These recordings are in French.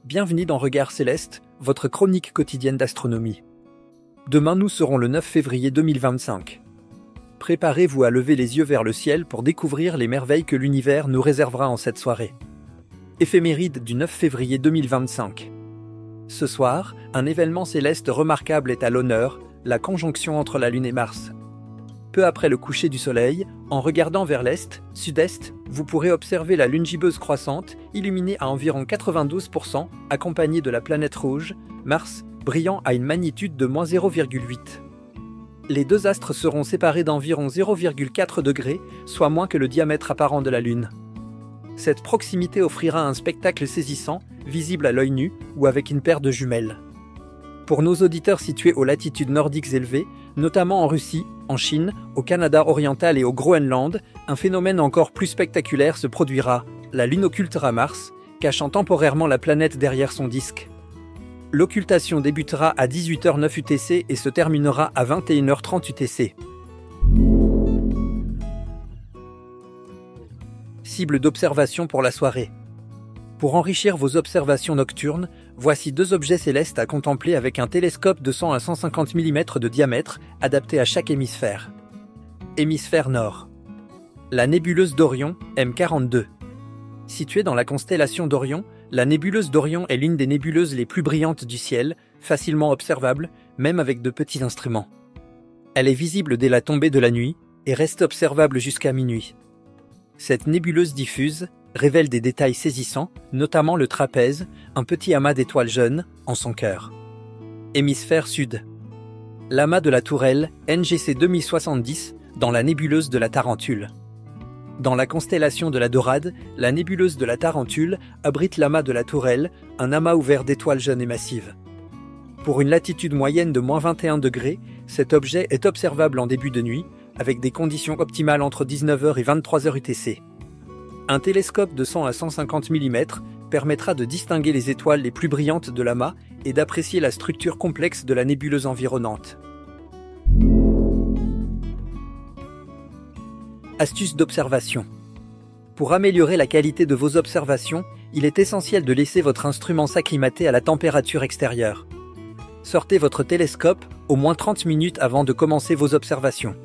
Bienvenue dans Regard Céleste, votre chronique quotidienne d'astronomie. Demain nous serons le 9 février 2025. Préparez-vous à lever les yeux vers le ciel pour découvrir les merveilles que l'univers nous réservera en cette soirée. Éphéméride du 9 février 2025. Ce soir, un événement céleste remarquable est à l'honneur, la conjonction entre la Lune et Mars. Peu après le coucher du Soleil, en regardant vers l'Est, Sud-Est, vous pourrez observer la Lune gibbeuse croissante, illuminée à environ 92%, accompagnée de la planète rouge, Mars, brillant à une magnitude de -0,8. Les deux astres seront séparés d'environ 0,4 degrés, soit moins que le diamètre apparent de la Lune. Cette proximité offrira un spectacle saisissant, visible à l'œil nu ou avec une paire de jumelles. Pour nos auditeurs situés aux latitudes nordiques élevées, notamment en Russie, en Chine, au Canada oriental et au Groenland, un phénomène encore plus spectaculaire se produira. La Lune occultera Mars, cachant temporairement la planète derrière son disque. L'occultation débutera à 18h09 UTC et se terminera à 21h30 UTC. Cible d'observation pour la soirée. Pour enrichir vos observations nocturnes, voici deux objets célestes à contempler avec un télescope de 100 à 150 mm de diamètre, adapté à chaque hémisphère. Hémisphère nord. La nébuleuse d'Orion, M42. Située dans la constellation d'Orion, la nébuleuse d'Orion est l'une des nébuleuses les plus brillantes du ciel, facilement observable, même avec de petits instruments. Elle est visible dès la tombée de la nuit et reste observable jusqu'à minuit. Cette nébuleuse diffuse révèle des détails saisissants, notamment le trapèze, un petit amas d'étoiles jeunes, en son cœur. Hémisphère sud. L'amas de la Tourelle, NGC 2070, dans la nébuleuse de la Tarentule. Dans la constellation de la Dorade, la nébuleuse de la Tarentule abrite l'amas de la Tourelle, un amas ouvert d'étoiles jeunes et massives. Pour une latitude moyenne de -21 degrés, cet objet est observable en début de nuit, avec des conditions optimales entre 19h et 23h UTC. Un télescope de 100 à 150 mm permettra de distinguer les étoiles les plus brillantes de l'amas et d'apprécier la structure complexe de la nébuleuse environnante. Astuces d'observation. Pour améliorer la qualité de vos observations, il est essentiel de laisser votre instrument s'acclimater à la température extérieure. Sortez votre télescope au moins 30 minutes avant de commencer vos observations.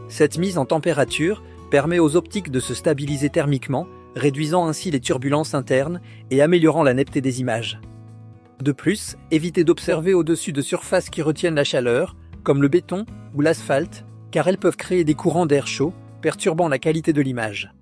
Cette mise en température permet aux optiques de se stabiliser thermiquement, réduisant ainsi les turbulences internes et améliorant la netteté des images. De plus, évitez d'observer au-dessus de surfaces qui retiennent la chaleur, comme le béton ou l'asphalte, car elles peuvent créer des courants d'air chaud, perturbant la qualité de l'image.